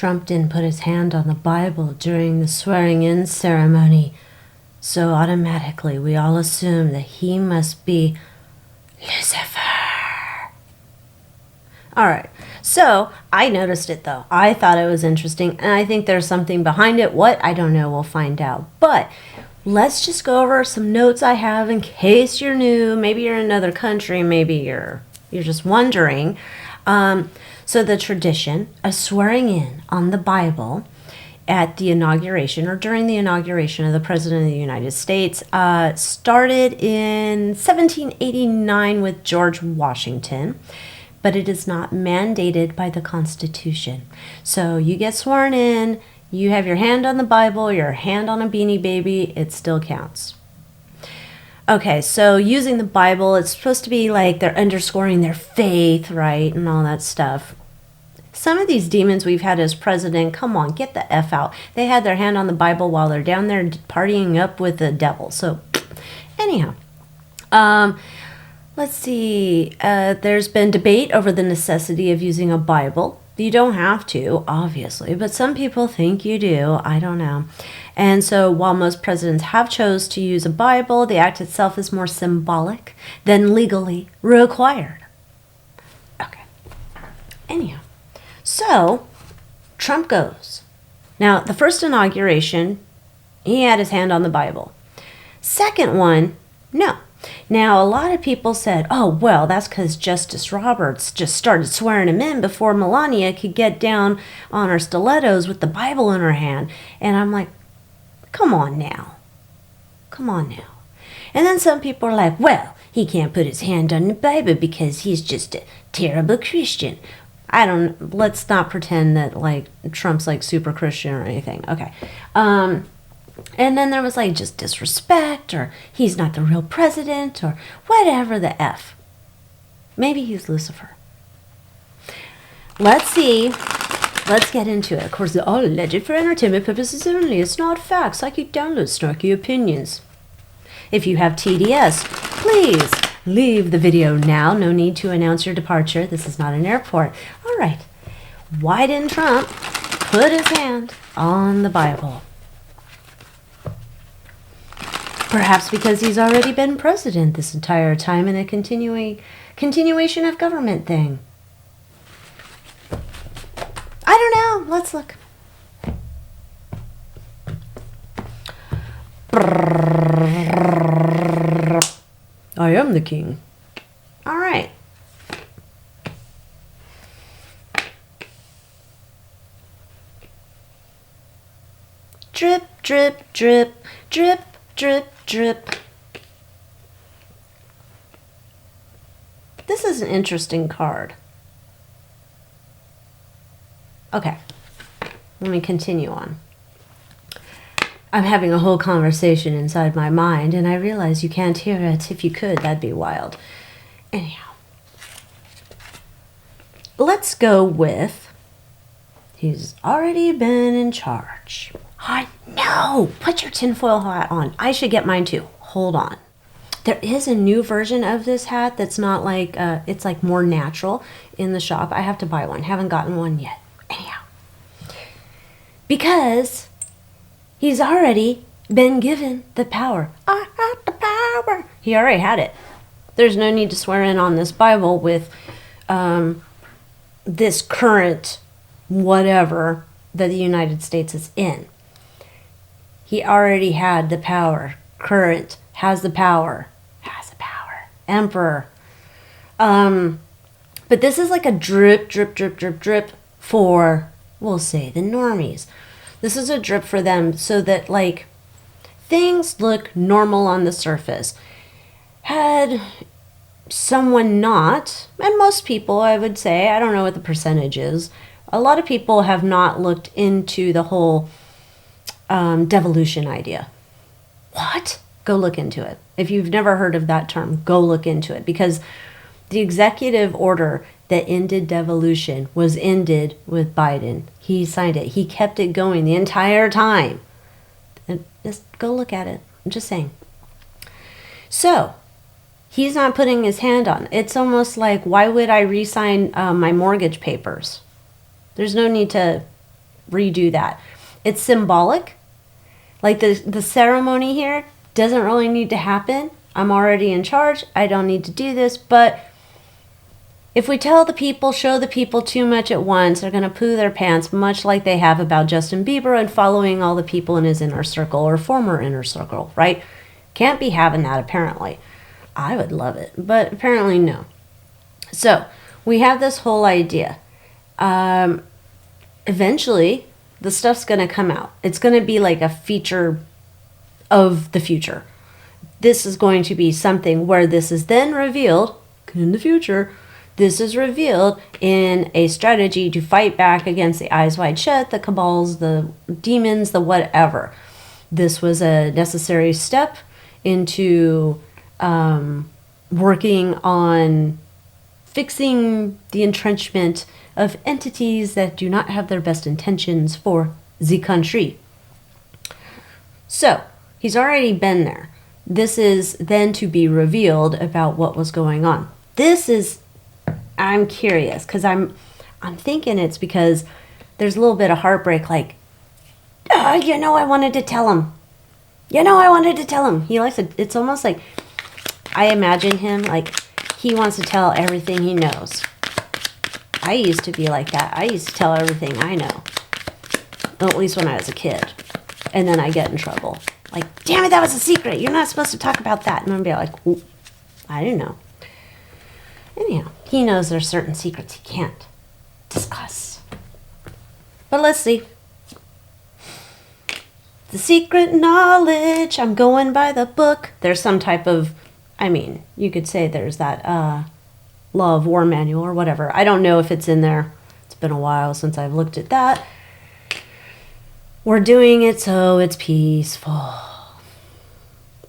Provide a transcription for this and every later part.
Trump didn't put his hand on the Bible during the swearing-in ceremony, so automatically we all assume that he must be Lucifer. All right, so I noticed it though. I thought it was interesting, and I think there's something behind it. What? I don't know. We'll find out. But let's just go over some notes I have in case you're new. Maybe you're in another country. Maybe you're just wondering. So the tradition of swearing in on the Bible at the inauguration or during the inauguration of the President of the United States started in 1789 with George Washington. But it is not mandated by the Constitution. So you get sworn in, you have your hand on the Bible, your hand on a Beanie Baby, it still counts. Okay, so using the Bible, it's supposed to be like they're underscoring their faith, right, and all that stuff. Some of these demons we've had as president, come on, get the F out. They had their hand on the Bible while they're down there partying up with the devil. So anyhow, let's see. There's been debate over the necessity of using a Bible. You don't have to, obviously, but some people think you do. I don't know. And so while most presidents have chose to use a Bible, the act itself is more symbolic than legally required. Okay. Anyhow, so Trump goes. Now, the first inauguration, he had his hand on the Bible. Second one, no. Now, a lot of people said, oh, well, that's because Justice Roberts just started swearing him in before Melania could get down on her stilettos with the Bible in her hand. And I'm like, come on now. Come on now. And then some people are like, well, he can't put his hand on the Bible because he's just a terrible Christian. Let's not pretend that, like, Trump's, like, super Christian or anything. Okay. And then there was like just disrespect, or he's not the real president, or whatever the F. Maybe he's Lucifer. Let's see. Let's get into it. Of course, they're all alleged for entertainment purposes only. It's not fact. Psychic downloads, snarky opinions. If you have TDS, please leave the video now. No need to announce your departure. This is not an airport. All right. Why didn't Trump put his hand on the Bible? Perhaps because he's already been president this entire time in a continuation of government thing. I don't know. Let's look. I am the king. All right. Drip, drip, drip, drip, drip, drip. This is an interesting card. Okay, let me continue on. I'm having a whole conversation inside my mind, and I realize you can't hear it. If you could, that'd be wild. Anyhow, let's go with, he's already been in charge. I know! Put your tinfoil hat on. I should get mine too. Hold on. There is a new version of this hat that's not like, it's like more natural in the shop. I have to buy one. Haven't gotten one yet. Anyhow. Because he's already been given the power. I have the power. He already had it. There's no need to swear in on this Bible with this current whatever that the United States is in. He already had the power. Current has the power. Has the power. Emperor. But this is like a drip, drip, drip, drip, drip for, we'll say, the normies. This is a drip for them so that, like, things look normal on the surface. Had someone not, and most people, I would say, I don't know what the percentage is, a lot of people have not looked into the whole devolution idea. What? Go look into it. If you've never heard of that term, go look into it, because the executive order that ended devolution was ended with Biden. He signed it. He kept it going the entire time. And just go look at it. I'm just saying. So, he's not putting his hand on. It's almost like, why would I re-sign my mortgage papers? There's no need to redo that. It's symbolic. Like the ceremony here doesn't really need to happen. I'm already in charge. I don't need to do this. But if we tell the people, show the people too much at once, they're going to poo their pants, much like they have about Justin Bieber and following all the people in his inner circle or former inner circle, right? Can't be having that, apparently. I would love it, but apparently no. So we have this whole idea. Eventually, the stuff's going to come out. It's going to be like a feature of the future. This is going to be something where this is then revealed in the future. This is revealed in a strategy to fight back against the Eyes Wide Shut, the Cabals, the demons, the whatever. This was a necessary step into working on fixing the entrenchment of entities that do not have their best intentions for the country. So, he's already been there. This is then to be revealed about what was going on. This is, I'm curious, because I'm thinking it's because there's a little bit of heartbreak, like, I wanted to tell him. I wanted to tell him. He likes it. It's almost like, I imagine him, like, he wants to tell everything he knows. I used to be like that. I used to tell everything I know. Well, at least when I was a kid. And then I get in trouble. Like, damn it, that was a secret. You're not supposed to talk about that. And I'm be like, ooh, I didn't know. Anyhow, he knows there's certain secrets he can't discuss. But let's see. The secret knowledge. I'm going by the book. There's some type of, you could say there's that Law of War manual or whatever. I don't know if it's in there. It's been a while since I've looked at that. We're doing it so it's peaceful.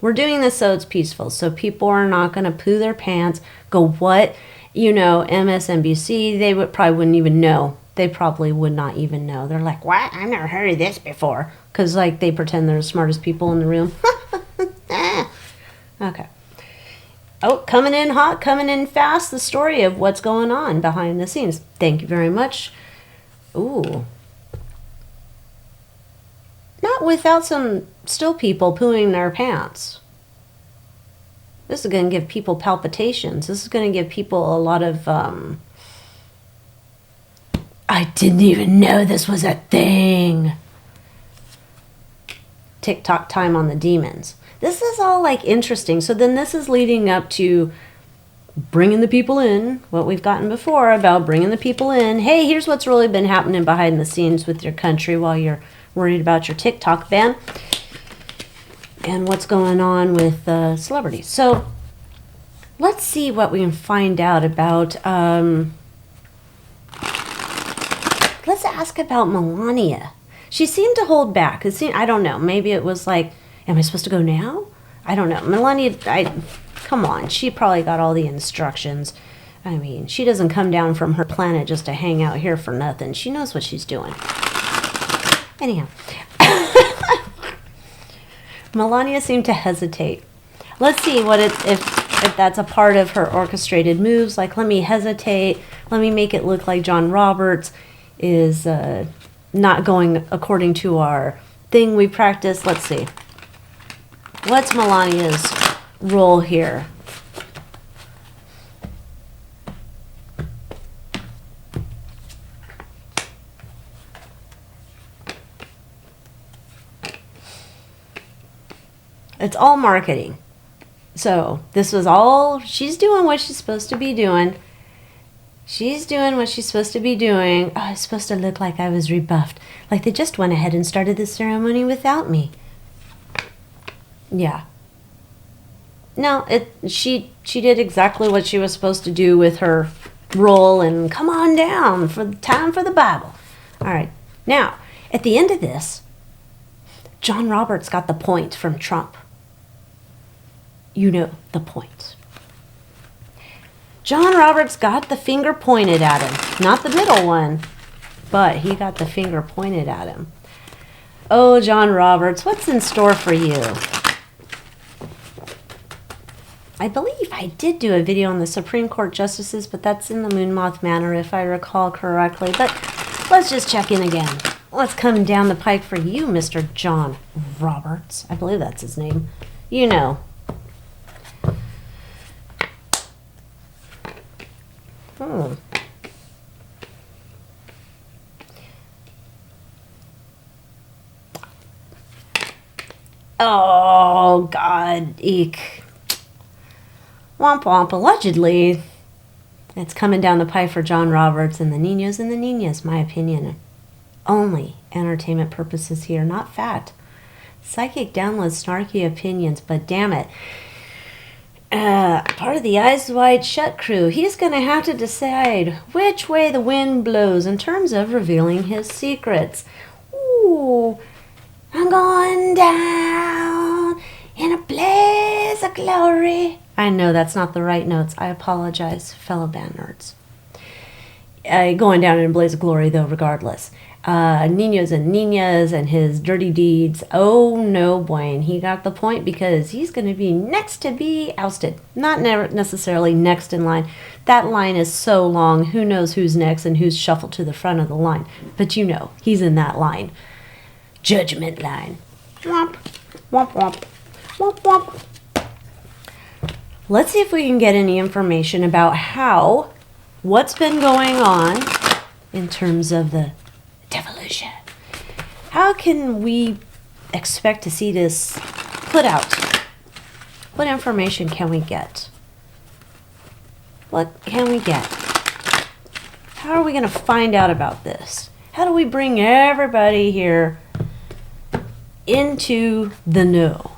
We're doing this so it's peaceful. So people are not going to poo their pants, go, what? MSNBC, they probably wouldn't even know. They probably would not even know. They're like, what? I've never heard of this before. Because, they pretend they're the smartest people in the room. Okay. Oh, coming in hot, coming in fast, the story of what's going on behind the scenes. Thank you very much. Ooh. Not without some still people pooing their pants. This is going to give people palpitations. This is going to give people a lot of, I didn't even know this was a thing. TikTok time on the demons. This is all interesting. So then this is leading up to bringing the people in, what we've gotten before about bringing the people in. Hey, here's what's really been happening behind the scenes with your country while you're worried about your TikTok ban and what's going on with celebrities. So let's see what we can find out about. Let's ask about Melania. She seemed to hold back. I don't know. Maybe it was like, am I supposed to go now? I don't know. Melania, come on. She probably got all the instructions. She doesn't come down from her planet just to hang out here for nothing. She knows what she's doing. Anyhow. Melania seemed to hesitate. Let's see what if that's a part of her orchestrated moves. Like, let me hesitate. Let me make it look like John Roberts is not going according to our thing we practice. Let's see. What's Melania's role here? It's all marketing. So this was all, she's doing what she's supposed to be doing. She's doing what she's supposed to be doing. Oh, it's supposed to look like I was rebuffed. Like they just went ahead and started the ceremony without me. Yeah. No, she did exactly what she was supposed to do with her role and come on down for the time for the Bible. All right. Now, at the end of this, John Roberts got the point from Trump. You know the point. John Roberts got the finger pointed at him. Not the middle one, but he got the finger pointed at him. Oh, John Roberts, what's in store for you? I believe I did do a video on the Supreme Court justices, but that's in the Moth Manor, if I recall correctly. But let's just check in again. What's coming down the pike for you, Mr. John Roberts? I believe that's his name. You know. Oh, God. Eek. Womp womp. Allegedly, it's coming down the pipe for John Roberts and the Niñas, my opinion. Only entertainment purposes here, not fact. Psychic downloads snarky opinions, but damn it. Part of the Eyes Wide Shut crew, he's going to have to decide which way the wind blows in terms of revealing his secrets. Ooh, I'm going down in a blaze of glory. I know that's not the right notes. I apologize, fellow band nerds. Going down in a blaze of glory, though, regardless. Niños and his dirty deeds. Oh, no, boy. He got the point because he's going to be next to be ousted. Not necessarily next in line. That line is so long. Who knows who's next and who's shuffled to the front of the line. But you know, he's in that line. Judgment line. Womp, womp, womp, womp, womp. Let's see if we can get any information about what's been going on in terms of the devolution. How can we expect to see this put out? What information can we get? What can we get? How are we going to find out about this? How do we bring everybody here into the know?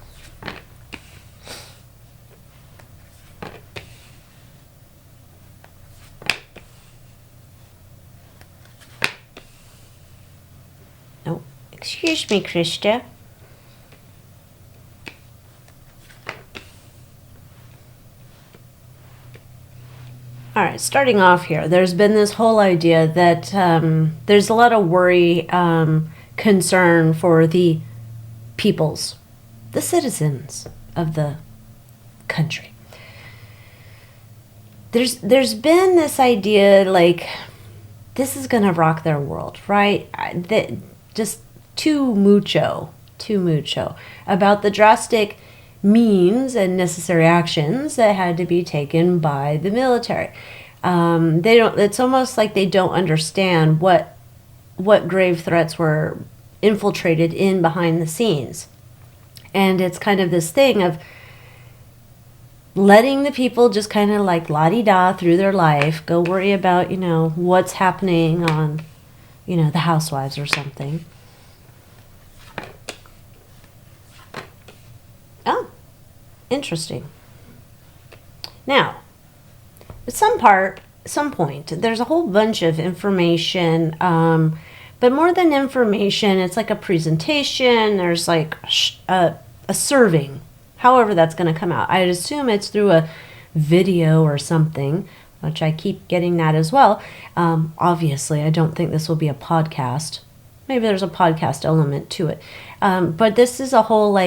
Oh, excuse me, Krista. All right, starting off here, there's been this whole idea that there's a lot of worry, concern for the peoples, the citizens of the country. There's been this idea like this is gonna rock their world, right? That just too mucho about the drastic means and necessary actions that had to be taken by the military. They don't. It's almost like they don't understand what grave threats were infiltrated in behind the scenes, and it's kind of this thing of letting the people just kind of like la-di-da through their life, go worry about what's happening on the housewives or something. Oh, interesting. Now, at some point, there's a whole bunch of information, but more than information, it's like a presentation. There's like a serving, however that's going to come out. I'd assume it's through a video or something, which I keep getting that as well. Obviously, I don't think this will be a podcast. Maybe there's a podcast element to it. But this is a whole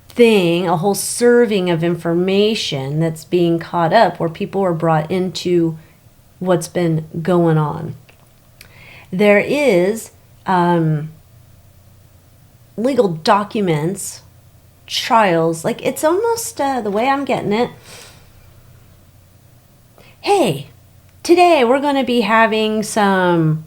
thing, a whole serving of information that's being caught up where people are brought into what's been going on. There is legal documents, trials, it's almost the way I'm getting it. Hey, today we're going to be having some,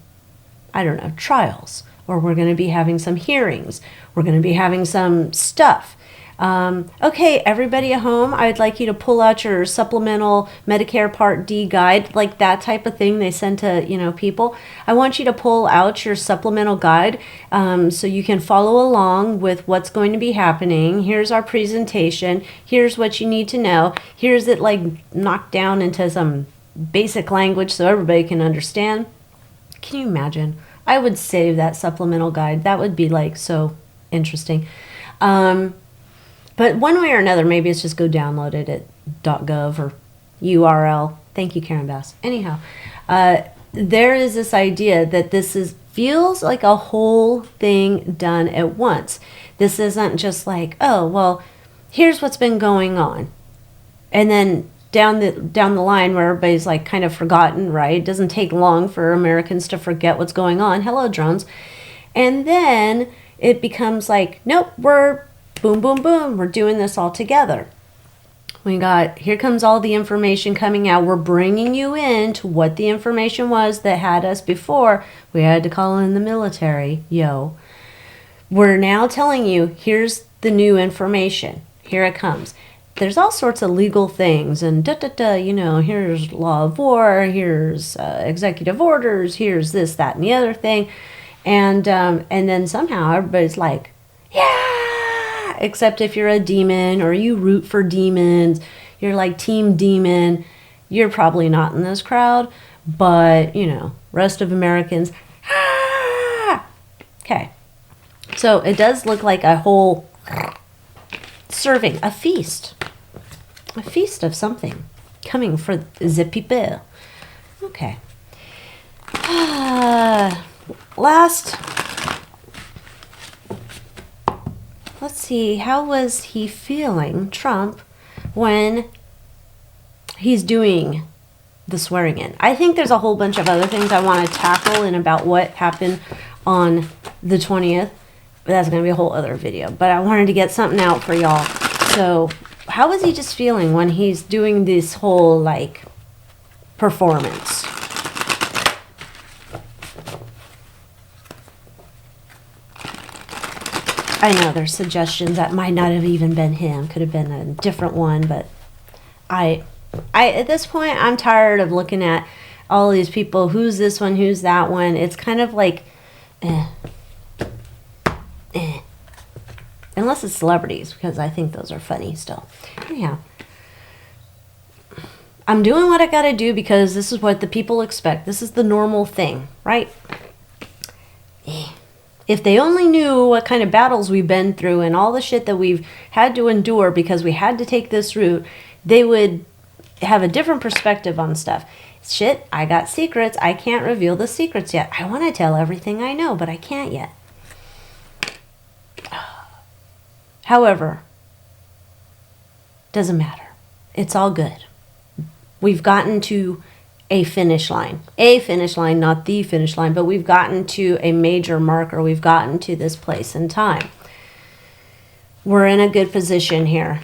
trials, or we're going to be having some hearings. We're going to be having some stuff. Okay, everybody at home, I'd like you to pull out your supplemental Medicare Part D guide, like that type of thing they send to, people. I want you to pull out your supplemental guide so you can follow along with what's going to be happening. Here's our presentation. Here's what you need to know. Here's it knocked down into some basic language so everybody can understand. Can you imagine? I would save that supplemental guide. That would be so interesting. But one way or another, maybe it's just go download it at .gov or URL. Thank you, Karen Bass. Anyhow, there is this idea that feels like a whole thing done at once. This isn't just oh, well, here's what's been going on. And then down the line where everybody's kind of forgotten, right? It doesn't take long for Americans to forget what's going on. Hello, drones. And then it becomes like, nope, we're boom, boom, boom. We're doing this all together. Here comes all the information coming out. We're bringing you in to what the information was that had us before. We had to call in the military, yo. We're now telling you, here's the new information. Here it comes. There's all sorts of legal things and here's law of war, here's executive orders, here's this, that, and the other thing. And then somehow everybody's like, yeah! Except if you're a demon or you root for demons, you're like team demon, you're probably not in this crowd, but, rest of Americans, ah! Okay. So it does look like a whole serving, a feast of something coming for the people. Okay. Last, let's see, how was he feeling, Trump, when he's doing the swearing in? I think there's a whole bunch of other things I want to tackle in about what happened on the 20th. That's going to be a whole other video, but I wanted to get something out for y'all. So how was he just feeling when he's doing this whole, performance? I know there's suggestions that might not have even been him. Could have been a different one, but I at this point, I'm tired of looking at all these people. Who's this one? Who's that one? It's kind of like, Unless it's celebrities, because I think those are funny still. Anyhow, I'm doing what I gotta do because this is what the people expect. This is the normal thing, right? If they only knew what kind of battles we've been through and all the shit that we've had to endure because we had to take this route, they would have a different perspective on stuff. Shit, I got secrets. I can't reveal the secrets yet. I want to tell everything I know, but I can't yet. However, doesn't matter. It's all good. We've gotten to a finish line. A finish line, not the finish line, but we've gotten to a major marker. We've gotten to this place in time. We're in a good position here.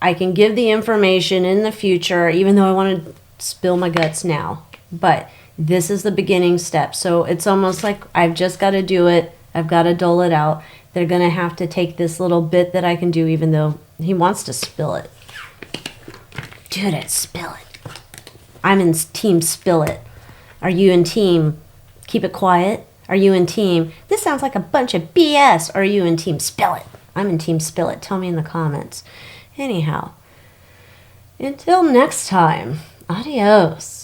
I can give the information in the future, even though I want to spill my guts now. But this is the beginning step. So it's almost like I've just got to do it. I've got to dole it out. They're going to have to take this little bit that I can do, even though he wants to spill it. Dude, spill it. I'm in team spill it. Are you in team keep it quiet? Are you in team this sounds like a bunch of BS? Or are you in team spill it? I'm in team spill it. Tell me in the comments. Anyhow, until next time, adios.